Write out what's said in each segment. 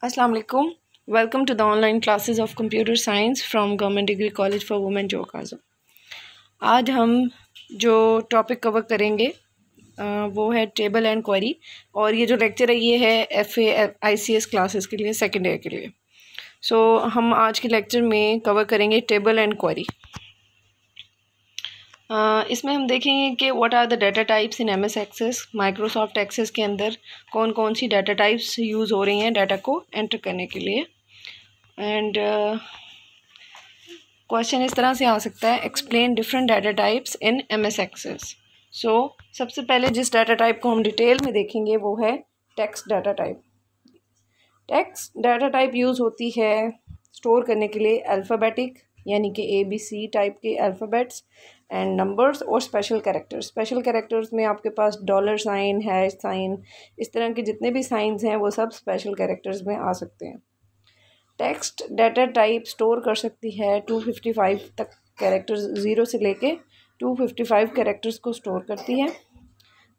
अस्सलाम वालेकुम। Welcome to the online classes of computer science from government degree college for women जोकाज़ो। आज हम जो टॉपिक कवर करेंगे वो है टेबल एंड क्वेरी, और ये जो लेक्चर है ये है FA ICS क्लासेस के लिए, सेकेंड ईयर के लिए। हम आज के लेक्चर में कवर करेंगे टेबल एंड क्वेरी। इसमें हम देखेंगे कि what are the data types in MS access. Microsoft access के अंदर कौन कौन सी डाटा टाइप्स यूज़ हो रही हैं डाटा को एंटर करने के लिए। एंड क्वेश्चन इस तरह से आ सकता है, explain different data types in MS access. सबसे पहले जिस डाटा टाइप को हम डिटेल में देखेंगे वो है text data type. Text data type use होती है स्टोर करने के लिए अल्फ़ाबेटिक यानी कि ABC टाइप के अल्फ़ाबेट्स एंड नंबर्स और स्पेशल कैरेक्टर्स। स्पेशल कैरेक्टर्स में आपके पास डॉलर साइन, हैश साइन, इस तरह के जितने भी साइंस हैं वो सब स्पेशल कैरेक्टर्स में आ सकते हैं। टेक्स्ट डाटा टाइप स्टोर कर सकती है 255 तक कैरेक्टर्स, 0 से लेके 255 कैरेक्टर्स को स्टोर करती है।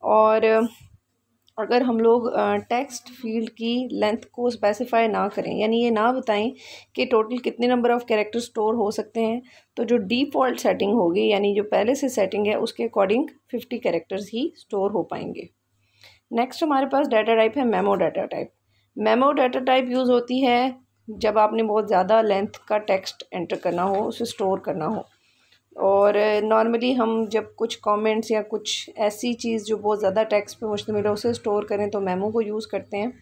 और अगर हम लोग टेक्स्ट फील्ड की लेंथ को स्पेसिफाई ना करें, यानी ये ना बताएं कि टोटल कितने नंबर ऑफ़ कैरेक्टर स्टोर हो सकते हैं, तो जो डिफ़ॉल्ट सेटिंग होगी यानी जो पहले से सेटिंग है उसके अकॉर्डिंग 50 कैरेक्टर्स ही स्टोर हो पाएंगे। नेक्स्ट हमारे पास डाटा टाइप है memo data type. Memo data type use होती है जब आपने बहुत ज़्यादा लेंथ का टेक्स्ट एंटर करना हो, उसे स्टोर करना हो। और नॉर्मली हम जब कुछ कमेंट्स या कुछ ऐसी चीज़ जो बहुत ज़्यादा टेक्स्ट पे मुश्तमिल है उसे स्टोर करें तो मेमो को यूज़ करते हैं।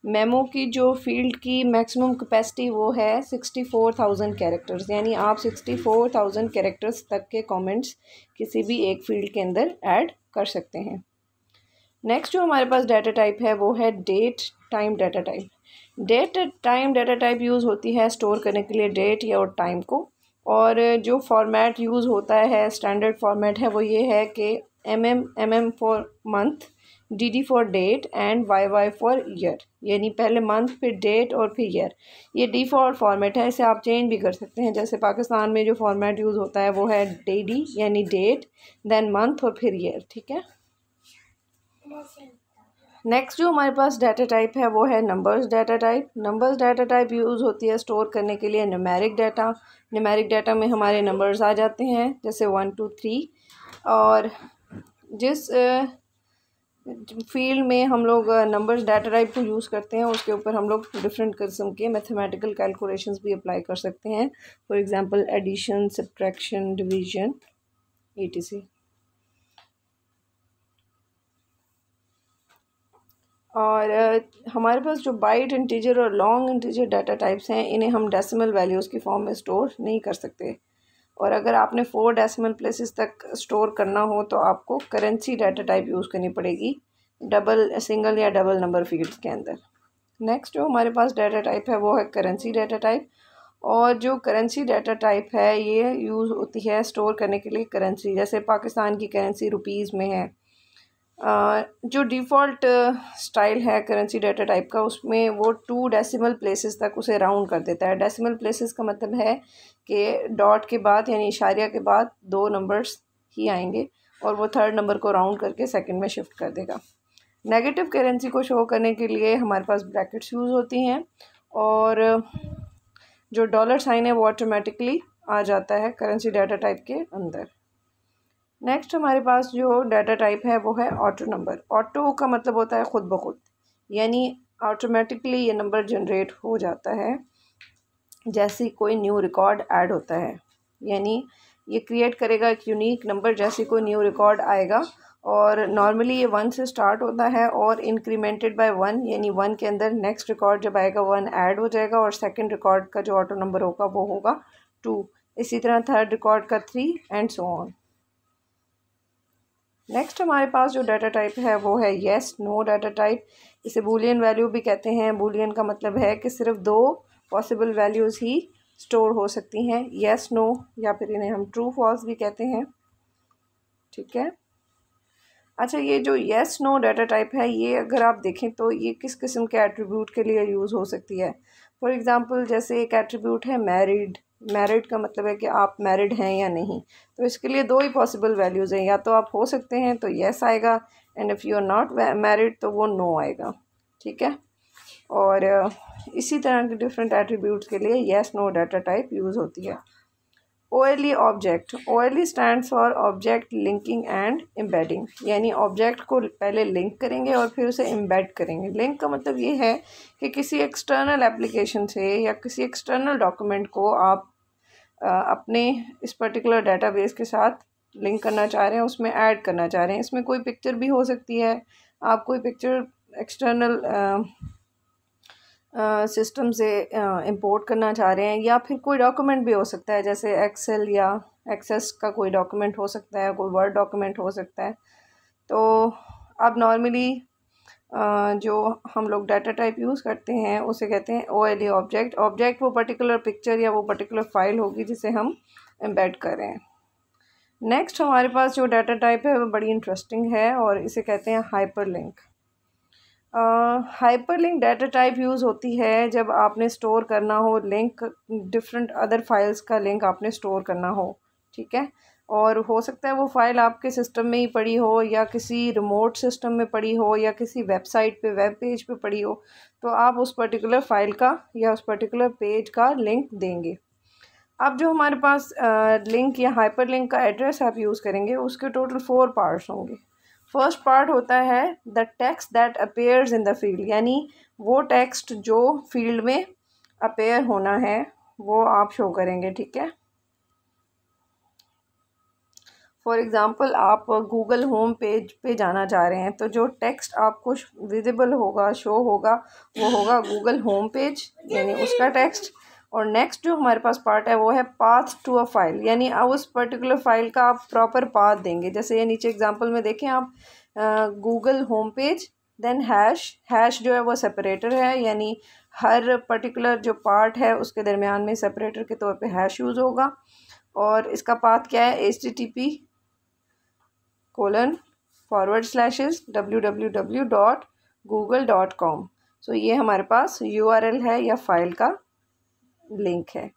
मेमो की जो फील्ड की मैक्सिमम कैपेसिटी वो है 64,000 कैरेक्टर्स, यानी आप 64,000 कैरेक्टर्स तक के कमेंट्स किसी भी एक फील्ड के अंदर ऐड कर सकते हैं। नेक्स्ट जो हमारे पास डाटा टाइप है वो है date time data type. Date time data type use होती है स्टोर करने के लिए डेट या और टाइम को। और जो फॉर्मेट यूज़ होता है, स्टैंडर्ड फॉर्मेट है, वो ये है कि MM for month, DD for date and YY for year, यानी पहले मंथ फिर डेट और फिर ईयर। ये डिफ़ॉल्ट फॉर्मेट है, इसे आप चेंज भी कर सकते हैं। जैसे पाकिस्तान में जो फॉर्मेट यूज़ होता है वो है DD यानी डेट, देन मंथ और फिर ईयर, ठीक है। नेक्स्ट जो हमारे पास डाटा टाइप है वो है numbers data type. Numbers data type use होती है स्टोर करने के लिए न्यूमेरिक डाटा। न्यूमेरिक डाटा में हमारे नंबर्स आ जाते हैं जैसे 1 2 3, और जिस फील्ड में हम लोग नंबर्स डाटा टाइप को यूज़ करते हैं उसके ऊपर हम लोग डिफरेंट किस्म के मैथमेटिकल कैलकुलेशंस भी अप्लाई कर सकते हैं। For example addition, subtraction, division, etc। और हमारे पास जो बाइट इंटीजर और लॉन्ग इंटीजर डाटा टाइप्स हैं, इन्हें हम डेसिमल वैल्यूज़ की फॉर्म में स्टोर नहीं कर सकते। और अगर आपने 4 डेसिमल प्लेसेस तक स्टोर करना हो तो आपको करेंसी डाटा टाइप यूज़ करनी पड़ेगी सिंगल या डबल नंबर फील्ड्स के अंदर। नेक्स्ट जो हमारे पास डाटा टाइप है वो है करेंसी डाटा टाइप। और जो करेंसी डाटा टाइप है ये यूज़ होती है स्टोर करने के लिए करेंसी, जैसे पाकिस्तान की करेंसी रुपीज़ में है। जो डिफ़ॉल्ट स्टाइल है करेंसी डाटा टाइप का, उसमें वो 2 डेसिमल प्लेसेस तक उसे राउंड कर देता है। डेसिमल प्लेसेस का मतलब है कि डॉट के बाद यानी इशारिया के बाद 2 नंबर्स ही आएंगे और वो 3rd नंबर को राउंड करके सेकंड में शिफ्ट कर देगा। नेगेटिव करेंसी को शो करने के लिए हमारे पास ब्रैकेट्स यूज़ होती हैं, और जो डॉलर साइन है वो ऑटोमेटिकली आ जाता है करेंसी डाटा टाइप के अंदर। नेक्स्ट हमारे पास जो डाटा टाइप है वो है ऑटो नंबर। ऑटो का मतलब होता है खुद ब खुद, यानी ऑटोमेटिकली ये नंबर जनरेट हो जाता है जैसे कोई न्यू रिकॉर्ड ऐड होता है, यानी ये क्रिएट करेगा एक यूनिक नंबर जैसे कोई न्यू रिकॉर्ड आएगा। और नॉर्मली ये 1 से स्टार्ट होता है और इंक्रीमेंटेड बाय 1, यानी 1 के अंदर नेक्स्ट रिकॉर्ड जब आएगा 1 ऐड हो जाएगा और सेकंड रिकॉर्ड का जो ऑटो नंबर होगा वो होगा 2, इसी तरह 3rd रिकॉर्ड का 3 एंड सो ऑन। नेक्स्ट हमारे पास जो डाटा टाइप है वो है येस नो डाटा टाइप। इसे बूलियन वैल्यू भी कहते हैं। बूलियन का मतलब है कि सिर्फ 2 पॉसिबल वैल्यूज़ ही स्टोर हो सकती हैं, येस नो, या फिर इन्हें हम ट्रू फॉल्स भी कहते हैं, ठीक है। अच्छा, ये जो येस नो डाटा टाइप है ये अगर आप देखें तो ये किस किस्म के एट्रीब्यूट के लिए यूज़ हो सकती है। फॉर एग्ज़ाम्पल जैसे एक एट्रीब्यूट है मैरिड। मैरिड का मतलब है कि आप मैरिड हैं या नहीं, तो इसके लिए 2 ही पॉसिबल वैल्यूज़ हैं, या तो आप हो सकते हैं तो येस आएगा, and if you are not married तो वो नो आएगा, ठीक है। और इसी तरह के डिफरेंट एट्रीब्यूट्स के लिए yes no data type use होती है। OLE object, OLE stands for object linking and embedding, यानी ऑब्जेक्ट को पहले लिंक करेंगे और फिर उसे एम्बेड करेंगे। लिंक का मतलब ये है कि किसी एक्सटर्नल एप्लीकेशन से या किसी एक्सटर्नल डॉक्यूमेंट को आप अपने इस पर्टिकुलर डेटाबेस के साथ लिंक करना चाह रहे हैं, उसमें ऐड करना चाह रहे हैं। इसमें कोई पिक्चर भी हो सकती है, आप कोई पिक्चर एक्सटर्नल सिस्टम से इंपोर्ट करना चाह रहे हैं, या फिर कोई डॉक्यूमेंट भी हो सकता है, जैसे एक्सेल या एक्सेस का कोई डॉक्यूमेंट हो सकता है, कोई वर्ड डॉक्यूमेंट हो सकता है। तो अब नॉर्मली जो हम लोग डाटा टाइप यूज़ करते हैं उसे कहते हैं OLE ऑब्जेक्ट। ऑब्जेक्ट वो पर्टिकुलर पिक्चर या वो पर्टिकुलर फाइल होगी जिसे हम एम्बेड कर रहे हैं। नेक्स्ट हमारे पास जो डाटा टाइप है वो बड़ी इंटरेस्टिंग है और इसे कहते हैं hyperlink. Hyperlink data type use होती है जब आपने स्टोर करना हो लिंक, डिफरेंट अदर फाइल्स का लिंक आपने स्टोर करना हो, ठीक है। और हो सकता है वो फ़ाइल आपके सिस्टम में ही पड़ी हो या किसी रिमोट सिस्टम में पड़ी हो या किसी वेबसाइट पे, वेब पेज पे पड़ी हो, तो आप उस पर्टिकुलर फ़ाइल का या उस पर्टिकुलर पेज का लिंक देंगे। अब जो हमारे पास लिंक या हाइपरलिंक का एड्रेस आप यूज़ करेंगे उसके टोटल 4 पार्ट्स होंगे। फर्स्ट पार्ट होता है the text that appears in the field, यानी वो टेक्स्ट जो फील्ड में अपेयर होना है वो आप शो करेंगे, ठीक है। फॉर एग्ज़ाम्पल आप गूगल होम पेज पे जाना चाह रहे हैं, तो जो टेक्स्ट आपको विजिबल होगा, शो होगा, वो होगा गूगल होम पेज, यानी उसका टेक्स्ट। और नेक्स्ट जो हमारे पास पार्ट है वो है पाथ टू अ फाइल, यानी अब उस पर्टिकुलर फाइल का आप प्रॉपर पाथ देंगे। जैसे ये नीचे एग्जांपल में देखें आप, Google home page then hash जो है वो सेपरेटर है, यानी हर पर्टिकुलर जो पार्ट है उसके दरमियान में सेपरेटर के तौर पे हैश यूज़ होगा। और इसका पाथ क्या है, http://www.google.com। सो ये हमारे पास URL है या फाइल का लिंक है।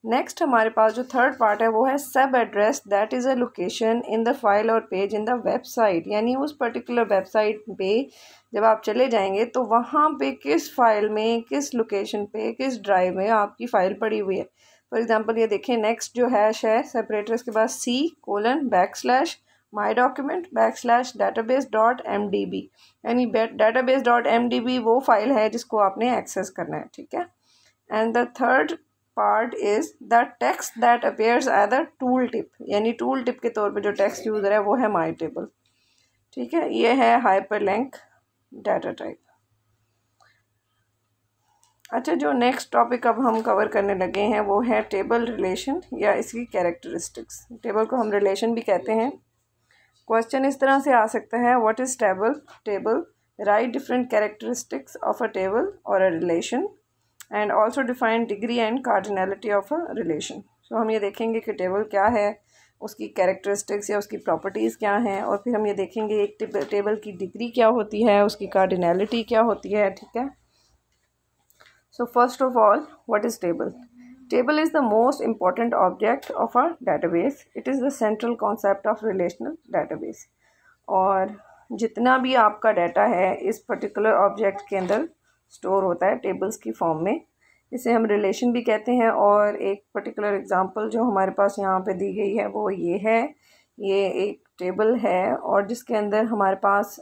नेक्स्ट हमारे पास जो थर्ड पार्ट है वो है सब address that is a location in the file और पेज इन द वेबसाइट, यानी उस पर्टिकुलर वेबसाइट पे जब आप चले जाएंगे तो वहाँ पे किस फाइल में, किस लोकेशन पे, किस ड्राइव में आपकी फ़ाइल पड़ी हुई है। फॉर एग्जांपल ये देखें, नेक्स्ट जो हैश है सेपरेटर्स के बाद C:\/mydocuments/database.mdb, यानी database.mdb वो फाइल है जिसको आपने एक्सेस करना है, ठीक है। And the third part is the text that appears as a tool tip, यानी टूल टिप के तौर पे जो टेक्स्ट यूज़र है वो है माई टेबल, ठीक है। ये है हाइपरलिंक डाटा टाइप। अच्छा, जो नेक्स्ट टॉपिक अब हम कवर करने लगे हैं वो है टेबल रिलेशन या इसकी कैरेक्टरिस्टिक्स। टेबल को हम रिलेशन भी कहते हैं। क्वेश्चन इस तरह से आ सकता है, what is table, right different characteristics of a table और a relation and also define degree and cardinality of a relation. So हम ये देखेंगे कि टेबल क्या है, उसकी कैरेक्टरिस्टिक्स या उसकी प्रॉपर्टीज़ क्या हैं, और फिर हम ये देखेंगे एक टेबल की डिग्री क्या होती है, उसकी कार्डिनलिटी क्या होती है, ठीक है। So first of all, what is table? Table is the most important object of a database. It is the central concept of relational database. और जितना भी आपका डाटा है इस पर्टिकुलर ऑब्जेक्ट के अंदर स्टोर होता है टेबल्स की फॉर्म में, इसे हम रिलेशन भी कहते हैं। और एक पर्टिकुलर एग्जांपल जो हमारे पास यहाँ पे दी गई है वो ये है, ये एक टेबल है और जिसके अंदर हमारे पास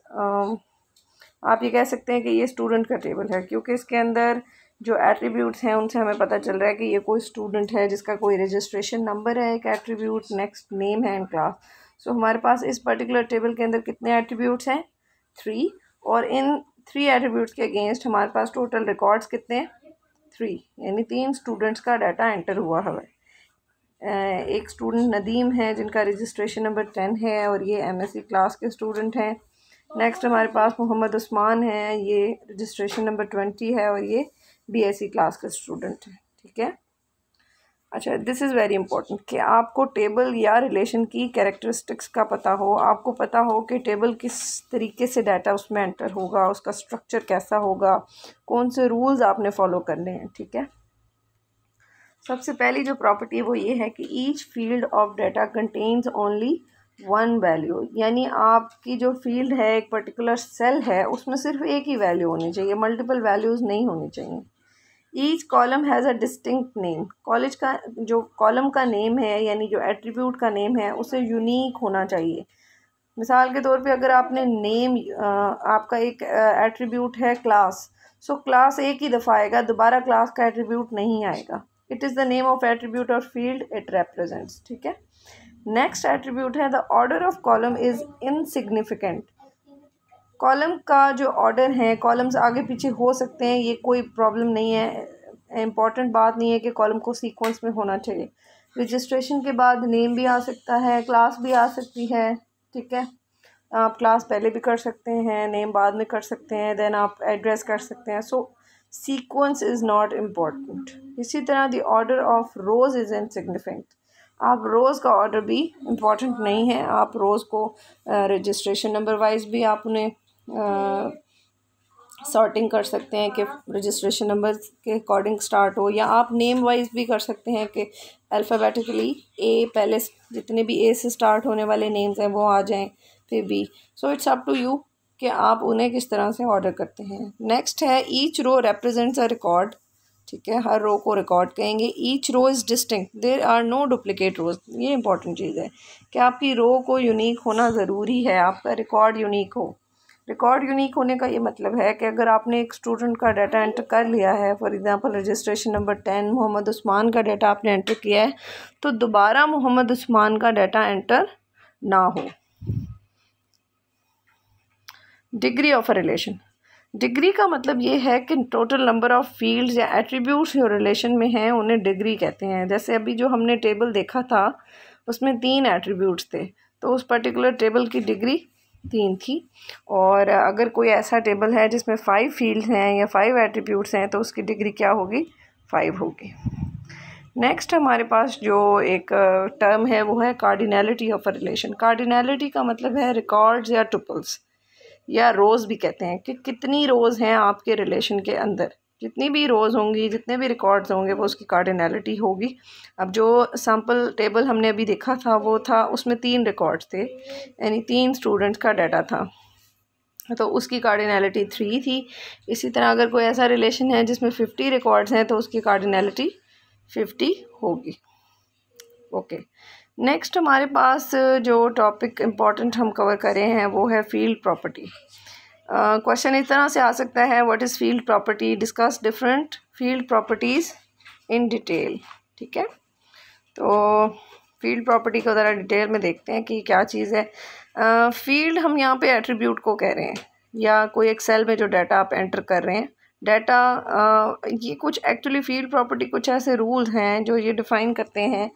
आप ये कह सकते हैं कि ये स्टूडेंट का टेबल है, क्योंकि इसके अंदर जो एट्रीब्यूट्स हैं उनसे हमें पता चल रहा है कि ये कोई स्टूडेंट है जिसका कोई रजिस्ट्रेशन नंबर है, एक एट्रीब्यूट, नेक्स्ट नेम है एंड क्लास। सो हमारे पास इस पर्टिकुलर टेबल के अंदर कितने एट्रीब्यूट्स हैं, 3, और इन 3 एट्रीब्यूट्स के अगेंस्ट हमारे पास टोटल रिकॉर्ड्स कितने हैं, 3, यानी 3 स्टूडेंट्स का डाटा एंटर हुआ है। एक स्टूडेंट नदीम है जिनका रजिस्ट्रेशन नंबर 10 है और ये MSc क्लास के स्टूडेंट हैं। नेक्स्ट हमारे पास मोहम्मद उस्मान है, ये रजिस्ट्रेशन नंबर 20 है और ये BSc क्लास का स्टूडेंट है, ठीक है। अच्छा, दिस इज़ वेरी इंपॉर्टेंट कि आपको टेबल या रिलेशन की कैरेक्टरिस्टिक्स का पता हो, आपको पता हो कि टेबल किस तरीके से डाटा उसमें एंटर होगा, उसका स्ट्रक्चर कैसा होगा, कौन से रूल्स आपने फॉलो करने हैं, ठीक है। सबसे पहली जो प्रॉपर्टी है वो ये है कि each field of data contains only 1 value, यानी आपकी जो फील्ड है, एक पर्टिकुलर सेल है, उसमें सिर्फ एक ही वैल्यू होनी चाहिए, मल्टीपल वैल्यूज़ नहीं होनी चाहिए। Each column has a distinct name. College का जो कॉलम का नेम है यानी जो एट्रीब्यूट का नेम है उसे यूनिक होना चाहिए। मिसाल के तौर पे अगर आपने नेम आपका एक एट्रीब्यूट है क्लास, सो क्लास एक ही दफ़ा आएगा, दोबारा क्लास का एट्रीब्यूट नहीं आएगा। It is the name of attribute और फील्ड इट रिप्रेजेंट्स। ठीक है। नेक्स्ट एट्रीब्यूट है the order of column is insignificant. Column का जो ऑर्डर है, कॉलम्स आगे पीछे हो सकते हैं, ये कोई प्रॉब्लम नहीं है, इम्पॉर्टेंट बात नहीं है कि कॉलम को सीक्वेंस में होना चाहिए। रजिस्ट्रेशन के बाद नेम भी आ सकता है, क्लास भी आ सकती है। ठीक है, आप क्लास पहले भी कर सकते हैं, नेम बाद में कर सकते हैं, देन आप एड्रेस कर सकते हैं। So sequence is not important. इसी तरह the order of rows is insignificant. आप रोज़ का ऑर्डर भी इम्पॉर्टेंट नहीं है, आप रोज़ को रजिस्ट्रेशन नंबर वाइज भी आप उन्हें सॉर्टिंग कर सकते हैं कि रजिस्ट्रेशन नंबर के अकॉर्डिंग स्टार्ट हो, या आप नेम वाइज भी कर सकते हैं कि अल्फ़ाबेटिकली ए पहले जितने भी ए से स्टार्ट होने वाले नेम्स हैं वो आ जाएं, फिर B. So it's up to you कि आप उन्हें किस तरह से ऑर्डर करते हैं। नेक्स्ट है each row represents a record. ठीक है, हर रो को रिकॉर्ड कहेंगे। Each row is distinct, there are no duplicate rows. ये इंपॉर्टेंट चीज़ है कि आपकी रो को यूनिक होना ज़रूरी है, आपका रिकॉर्ड यूनिक हो। रिकॉर्ड यूनिक होने का ये मतलब है कि अगर आपने एक स्टूडेंट का डाटा एंटर कर लिया है, for example registration number 10 Mohammad Usman का डाटा आपने एंटर किया है, तो दोबारा मोहम्मद उस्मान का डाटा एंटर ना हो। Degree of a relation. Degree का मतलब ये है कि टोटल नंबर ऑफ फील्ड्स या एट्रीब्यूट्स जो रिलेशन में हैं उन्हें डिग्री कहते हैं। जैसे अभी जो हमने टेबल देखा था उसमें 3 एट्रीब्यूट्स थे, तो उस पर्टिकुलर टेबल की डिग्री 3 थी। और अगर कोई ऐसा टेबल है जिसमें 5 फील्ड्स हैं या 5 एट्रीब्यूट्स हैं तो उसकी डिग्री क्या होगी? 5 होगी। नेक्स्ट हमारे पास जो एक टर्म है वो है cardinality of a relation. Cardinality का मतलब है रिकॉर्ड्स या टुपल्स या रोज़ भी कहते हैं, कि कितनी रोज़ हैं आपके रिलेशन के अंदर। जितनी भी रोज़ होंगी, जितने भी रिकॉर्ड्स होंगे, वो उसकी कार्डिनैलिटी होगी। अब जो सैम्पल टेबल हमने अभी देखा था वो था, उसमें 3 रिकॉर्ड्स थे, यानी 3 स्टूडेंट्स का डाटा था, तो उसकी कार्डिनैलिटी 3 थी। इसी तरह अगर कोई ऐसा रिलेशन है जिसमें 50 रिकॉर्ड्स हैं तो उसकी कार्डिनैलिटी 50 होगी। ओके, नेक्स्ट हमारे पास जो टॉपिक इम्पॉर्टेंट हम कवर कर रहे हैं वो है फील्ड प्रॉपर्टी। क्वेश्चन इस तरह से आ सकता है, what is field property, discuss different field properties in detail. ठीक है, तो फील्ड प्रॉपर्टी को ज़रा डिटेल में देखते हैं कि क्या चीज़ है। फील्ड हम यहाँ पे एट्रीब्यूट को कह रहे हैं, या कोई एक सेल में जो डाटा आप एंटर कर रहे हैं, डाटा ये कुछ एक्चुअली फील्ड प्रॉपर्टी कुछ ऐसे रूल्स हैं जो ये डिफ़ाइन करते हैं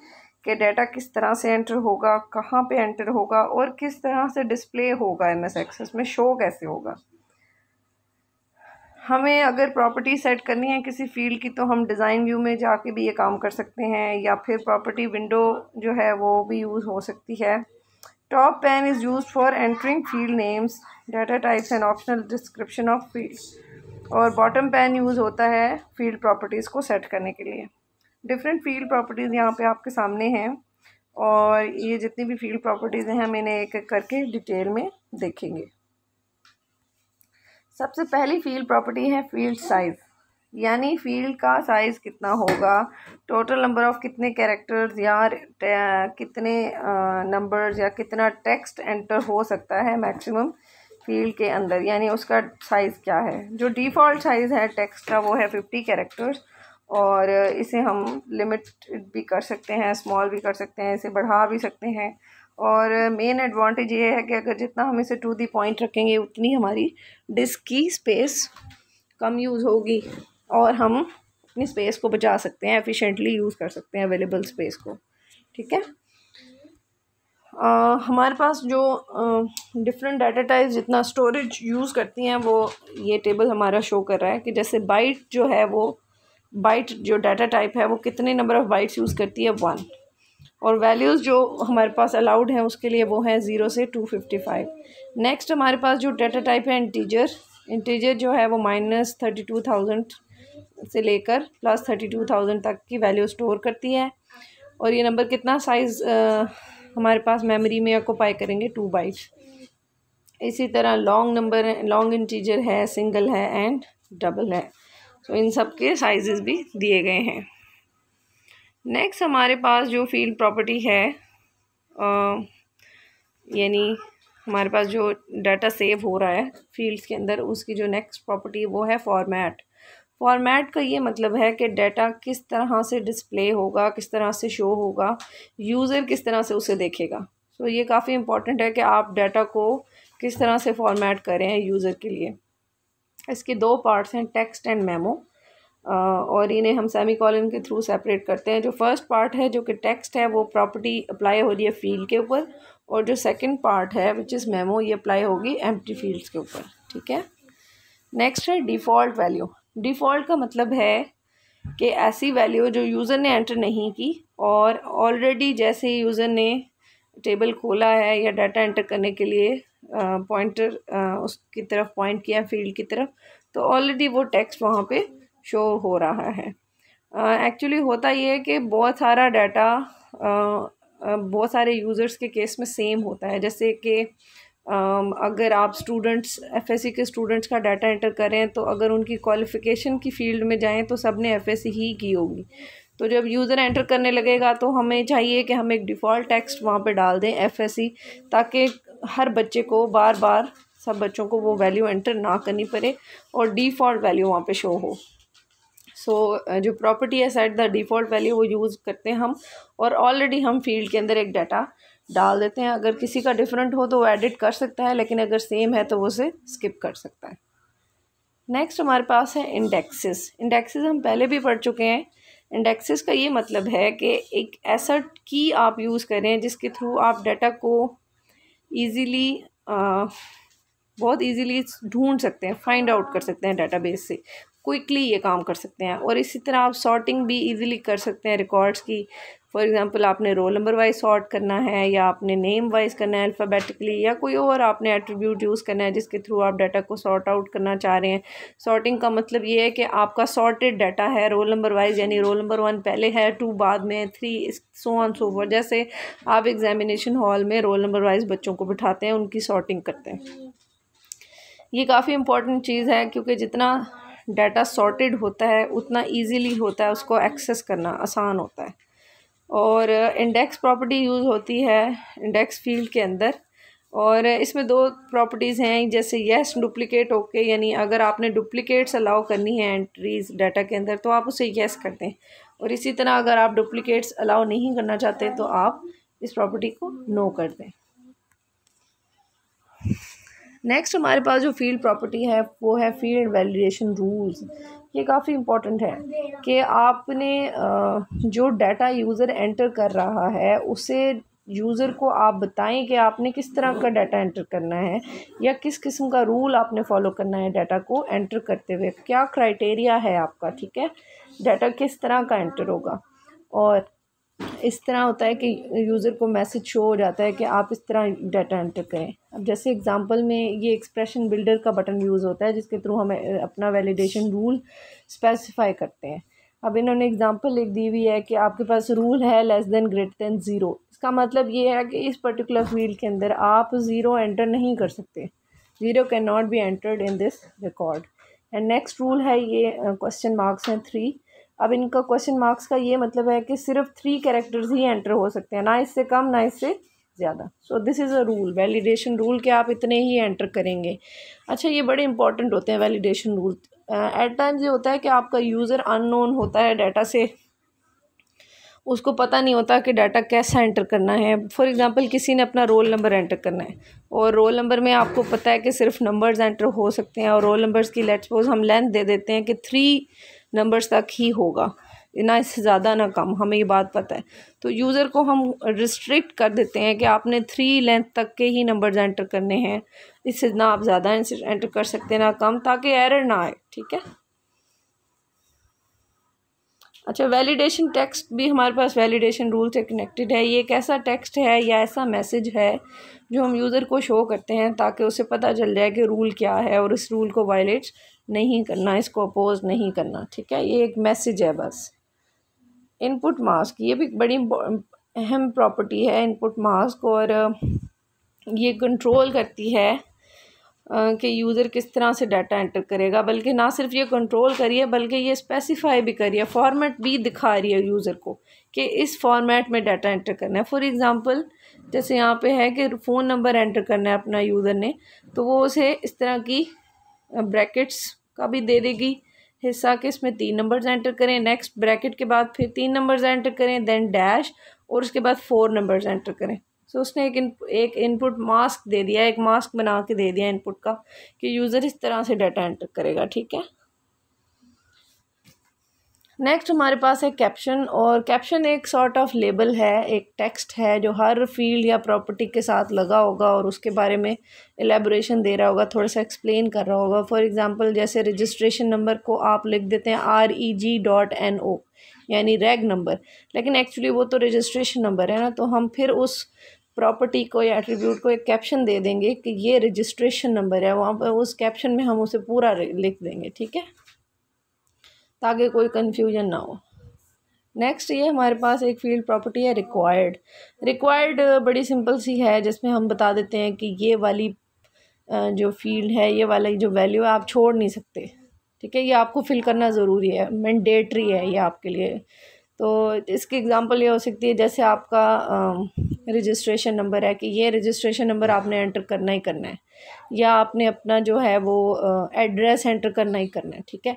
कि डाटा किस तरह से एंटर होगा, कहाँ पे एंटर होगा और किस तरह से डिस्प्ले होगा, एमएस एक्सेस में शो कैसे होगा। हमें अगर प्रॉपर्टी सेट करनी है किसी फील्ड की तो हम डिज़ाइन व्यू में जाके भी ये काम कर सकते हैं, या फिर प्रॉपर्टी विंडो जो है वो भी यूज़ हो सकती है। Top pan is use for entering field names, data types and optional description of field, और बॉटम पैन यूज़ होता है फील्ड प्रॉपर्टीज़ को सेट करने के लिए। डिफरेंट फील्ड प्रॉपर्टीज़ यहाँ पे आपके सामने हैं, और ये जितनी भी फील्ड प्रॉपर्टीज़ हैं हम इन्हें एक एक करके डिटेल में देखेंगे। सबसे पहली फील्ड प्रॉपर्टी है फील्ड साइज़, यानी फील्ड का साइज़ कितना होगा, टोटल नंबर ऑफ कितने कैरेक्टर्स या कितने नंबर्स या कितना टेक्स्ट एंटर हो सकता है मैक्सिमम फील्ड के अंदर, यानी उसका साइज़ क्या है। जो डिफ़ॉल्ट साइज़ है टेक्स्ट का वो है 50 कैरेक्टर्स, और इसे हम लिमिट भी कर सकते हैं, स्मॉल भी कर सकते हैं, इसे बढ़ा भी सकते हैं। और मेन एडवांटेज ये है कि अगर जितना हम इसे टू दी पॉइंट रखेंगे उतनी हमारी डिस्क की स्पेस कम यूज़ होगी, और हम अपनी स्पेस को बचा सकते हैं, एफिशिएंटली यूज़ कर सकते हैं अवेलेबल स्पेस को। ठीक है, हमारे पास जो डिफरेंट डाटा टाइप्स जितना स्टोरेज यूज़ करती हैं वो ये टेबल हमारा शो कर रहा है कि जैसे बाइट जो है वो बाइट जो डाटा टाइप है वो कितने नंबर ऑफ़ बाइट्स यूज़ करती है 1, और वैल्यूज़ जो हमारे पास अलाउड हैं उसके लिए वो हैं 0 से 255। नेक्स्ट हमारे पास जो डाटा टाइप है इंटीजर, इंटीजर जो है वो -32,000 से लेकर +32,000 तक की वैल्यू स्टोर करती है, और ये नंबर कितना साइज़ हमारे पास मेमोरी में ऑक्यूपाई करेंगे 2 बाइट्स। इसी तरह लॉन्ग नंबर, लॉन्ग इंटीजर है, सिंगल है एंड डबल है। तो इन सब के साइजेस भी दिए गए हैं। नेक्स्ट हमारे पास जो फील्ड प्रॉपर्टी है, यानी हमारे पास जो डाटा सेव हो रहा है फील्ड्स के अंदर, उसकी जो नेक्स्ट प्रॉपर्टी वो है फॉर्मेट। फॉर्मेट का ये मतलब है कि डाटा किस तरह से डिस्प्ले होगा, किस तरह से शो होगा, यूज़र किस तरह से उसे देखेगा। तो ये काफ़ी इंपॉर्टेंट है कि आप डाटा को किस तरह से फॉर्मेट करें यूज़र के लिए। इसके दो पार्ट्स हैं, टेक्स्ट एंड मेमो, और इन्हें हम सेमीकोलन के थ्रू सेपरेट करते हैं। जो फर्स्ट पार्ट है जो कि टेक्स्ट है वो प्रॉपर्टी अप्लाई हो रही है फील्ड के ऊपर, और जो सेकंड पार्ट है विच इज़ मेमो ये अप्लाई होगी एम्प्टी फील्ड्स के ऊपर, ठीक है। नेक्स्ट है डिफ़ॉल्ट वैल्यू। डिफ़ॉल्ट का मतलब है कि ऐसी वैल्यू जो यूज़र ने एंटर नहीं की और ऑलरेडी जैसे ही यूज़र ने टेबल खोला है या डाटा एंटर करने के लिए पॉइंटर उसकी तरफ पॉइंट किया फील्ड की तरफ, तो ऑलरेडी वो टेक्स्ट वहाँ पे शो हो रहा है। एक्चुअली होता ये है कि बहुत सारा डाटा बहुत सारे यूज़र्स के केस में सेम होता है। जैसे कि अगर आप स्टूडेंट्स एफएससी के स्टूडेंट्स का डाटा एंटर करें तो अगर उनकी क्वालिफ़िकेशन की फ़ील्ड में जाएं तो सब ने एफएससी ही की होगी। तो जब यूज़र एंटर करने लगेगा तो हमें चाहिए कि हम एक डिफ़ॉल्ट टेक्स्ट वहाँ पे डाल दें एफएससी, ताकि हर बच्चे को बार बार सब बच्चों को वो वैल्यू एंटर ना करनी पड़े और डिफ़ॉल्ट वैल्यू वहाँ पे शो हो। जो प्रॉपर्टी है सेट द डिफ़ॉल्ट वैल्यू वो यूज़ करते हैं हम, और ऑलरेडी हम फील्ड के अंदर एक डाटा डाल देते हैं। अगर किसी का डिफरेंट हो तो वो एडिट कर सकता है, लेकिन अगर सेम है तो वो उसे स्किप कर सकता है। नेक्स्ट हमारे पास है इंडेक्सेस। इंडेक्सेस हम पहले भी पढ़ चुके हैं। इंडेक्सेस का ये मतलब है कि एक ऐसा की आप यूज़ करें जिसके थ्रू आप डाटा को ईज़िली बहुत ईज़िली ढूंढ सकते हैं, फाइंड आउट कर सकते हैं डाटाबेस से, क्विकली ये काम कर सकते हैं। और इसी तरह आप सॉर्टिंग भी इजीली कर सकते हैं रिकॉर्ड्स की। फॉर एग्जांपल आपने रोल नंबर वाइज सॉर्ट करना है, या आपने नेम वाइज करना है अल्फ़ाबेटिकली, या कोई और आपने एट्रीब्यूट यूज़ करना है जिसके थ्रू आप डाटा को सॉर्ट आउट करना चाह रहे हैं। सॉर्टिंग का मतलब ये है कि आपका सॉर्टेड डाटा है रोल नंबर वाइज, यानी रोल नंबर 1 पहले है, 2 बाद में, 3 सो ऑन सो फॉर। जैसे आप एग्जामिनेशन हॉल में रोल नंबर वाइज बच्चों को बिठाते हैं, उनकी सॉर्टिंग करते हैं। ये काफ़ी इंपॉर्टेंट चीज़ है क्योंकि जितना डाटा सॉर्टेड होता है उतना इजीली होता है उसको एक्सेस करना आसान होता है। और इंडेक्स प्रॉपर्टी यूज़ होती है इंडेक्स फील्ड के अंदर, और इसमें दो प्रॉपर्टीज़ हैं, जैसे येस डुप्लिकेट ओके, यानी अगर आपने डुप्लिकेट्स अलाउ करनी है एंट्रीज डाटा के अंदर तो आप उसे येस कर दें, और इसी तरह अगर आप डुप्लिकेट्स अलाउ नहीं करना चाहते तो आप इस प्रॉपर्टी को नो कर दें। नेक्स्ट हमारे पास जो फील्ड प्रॉपर्टी है वो है फील्ड वैलिडेशन रूल्स। ये काफ़ी इम्पोर्टेंट है कि आपने जो डाटा यूज़र एंटर कर रहा है उसे यूज़र को आप बताएं कि आपने किस तरह का डाटा एंटर करना है, या किस किस्म का रूल आपने फॉलो करना है डाटा को एंटर करते हुए, क्या क्राइटेरिया है आपका, ठीक है, डाटा किस तरह का एंटर होगा। और इस तरह होता है कि यूज़र को मैसेज शो हो जाता है कि आप इस तरह डाटा एंटर करें। अब जैसे एग्जांपल में ये एक्सप्रेशन बिल्डर का बटन यूज़ होता है जिसके थ्रू हम अपना वैलिडेशन रूल स्पेसिफाई करते हैं। अब इन्होंने एग्जांपल लिख दी हुई है कि आपके पास रूल है लेस देन ग्रेटर देन 0। इसका मतलब ये है कि इस पर्टिकुलर फील्ड के अंदर आप 0 एंटर नहीं कर सकते, 0 can not be entered in this record. And next rule है ये क्वेश्चन मार्क्स हैं 3। अब इनका क्वेश्चन मार्क्स का ये मतलब है कि सिर्फ 3 कैरेक्टर्स ही एंटर हो सकते हैं, ना इससे कम ना इससे ज़्यादा। So this is a rule, validation rule, कि आप इतने ही एंटर करेंगे। अच्छा, ये बड़े इंपॉर्टेंट होते हैं वैलिडेशन रूल। एट टाइम्स ये होता है कि आपका यूज़र अननोन होता है डाटा से, उसको पता नहीं होता कि डाटा कैसा एंटर करना है। फॉर एग्जांपल किसी ने अपना रोल नंबर एंटर करना है और रोल नंबर में आपको पता है कि सिर्फ नंबर्स एंटर हो सकते हैं, और रोल नंबर्स की लेट्स सपोज हम लेंथ दे देते हैं कि 3 नंबर्स तक ही होगा, ना इससे ज़्यादा ना कम, हमें ये बात पता है। तो यूज़र को हम रिस्ट्रिक्ट कर देते हैं कि आपने 3 लेंथ तक के ही नंबर्स एंटर करने हैं, इससे ना आप ज़्यादा एंटर कर सकते हैं ना कम, ताकि एरर ना आए, ठीक है। अच्छा, वैलिडेशन टेक्स्ट भी हमारे पास वैलिडेशन रूल से कनेक्टेड है। ये एक ऐसा टेक्स्ट है या ऐसा मैसेज है जो हम यूज़र को शो करते हैं ताकि उसे पता चल जाए कि रूल क्या है और इस रूल को वायलेट नहीं करना, इसको अपोज नहीं करना, ठीक है। ये एक मैसेज है बस। इनपुट मास्क, ये भी बड़ी अहम प्रॉपर्टी है इनपुट मास्क, और ये कंट्रोल करती है कि यूज़र किस तरह से डाटा एंटर करेगा, बल्कि ना सिर्फ ये कंट्रोल करिए बल्कि ये स्पेसिफाई भी करिए, फॉर्मेट भी दिखा रही है यूज़र को कि इस फॉर्मेट में डाटा एंटर करना है। फॉर एग्ज़ाम्पल जैसे यहाँ पे है कि फ़ोन नंबर एंटर करना है अपना यूज़र ने, तो वो उसे इस तरह की ब्रैकेट्स का भी दे देगी हिस्सा कि इसमें 3 नंबर्स एंटर करें, नेक्स्ट ब्रैकेट के बाद फिर 3 नंबर्स एंटर करें, देन डैश, और उसके बाद 4 नंबर्स एंटर करें। सो उसने एक इनपुट मास्क दे दिया, एक मास्क बना के दे दिया इनपुट का कि यूज़र इस तरह से डाटा एंटर करेगा। ठीक है, नेक्स्ट हमारे पास है कैप्शन, और कैप्शन एक सॉर्ट ऑफ लेबल है, एक टेक्स्ट है जो हर फील्ड या प्रॉपर्टी के साथ लगा होगा और उसके बारे में एलेबोरेशन दे रहा होगा, थोड़ा सा एक्सप्लेन कर रहा होगा। फॉर एग्जांपल जैसे रजिस्ट्रेशन नंबर को आप लिख देते हैं REG.NO यानी रैग नंबर, लेकिन एक्चुअली वो तो रजिस्ट्रेशन नंबर है ना, तो हम फिर उस प्रॉपर्टी को या एट्रीब्यूट को एक कैप्शन दे देंगे कि ये रजिस्ट्रेशन नंबर है, वहाँ पर उस कैप्शन में हम उसे पूरा लिख देंगे। ठीक है, ताकि कोई कन्फ्यूजन ना हो। नेक्स्ट ये हमारे पास एक फील्ड प्रॉपर्टी है रिक्वायर्ड। रिक्वायर्ड बड़ी सिंपल सी है, जिसमें हम बता देते हैं कि ये वाली जो फील्ड है, ये वाली जो वैल्यू है आप छोड़ नहीं सकते। ठीक है, ये आपको फिल करना ज़रूरी है, मैंडेटरी है ये आपके लिए। तो इसकी एग्जांपल ये हो सकती है जैसे आपका रजिस्ट्रेशन नंबर है कि ये रजिस्ट्रेशन नंबर आपने एंटर करना ही करना है, या आपने अपना जो है वो एड्रेस एंटर करना ही करना है। ठीक है,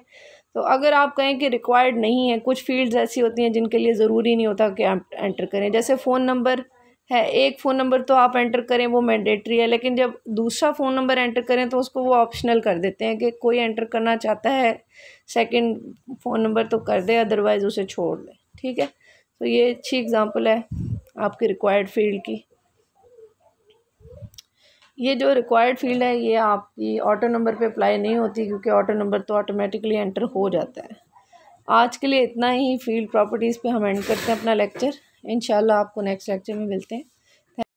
तो अगर आप कहें कि रिक्वायर्ड नहीं है, कुछ फील्ड्स ऐसी होती हैं जिनके लिए ज़रूरी नहीं होता कि आप एंटर करें, जैसे फ़ोन नंबर है, एक फ़ोन नंबर तो आप एंटर करें वो मैंडेटरी है, लेकिन जब दूसरा फ़ोन नंबर एंटर करें तो उसको वो ऑप्शनल कर देते हैं कि कोई एंटर करना चाहता है सेकंड फ़ोन नंबर तो कर दे, अदरवाइज़ उसे छोड़ दे। ठीक है, तो ये अच्छी एग्जांपल है आपकी रिक्वायर्ड फील्ड की। ये जो रिक्वायर्ड फील्ड है ये आपकी ऑटो नंबर पे अप्लाई नहीं होती, क्योंकि ऑटो नंबर तो ऑटोमेटिकली एंटर हो जाता है। आज के लिए इतना ही फील्ड प्रॉपर्टीज़ पे हम एंड करते हैं अपना लेक्चर। इंशाल्लाह आपको नेक्स्ट लेक्चर में मिलते हैं।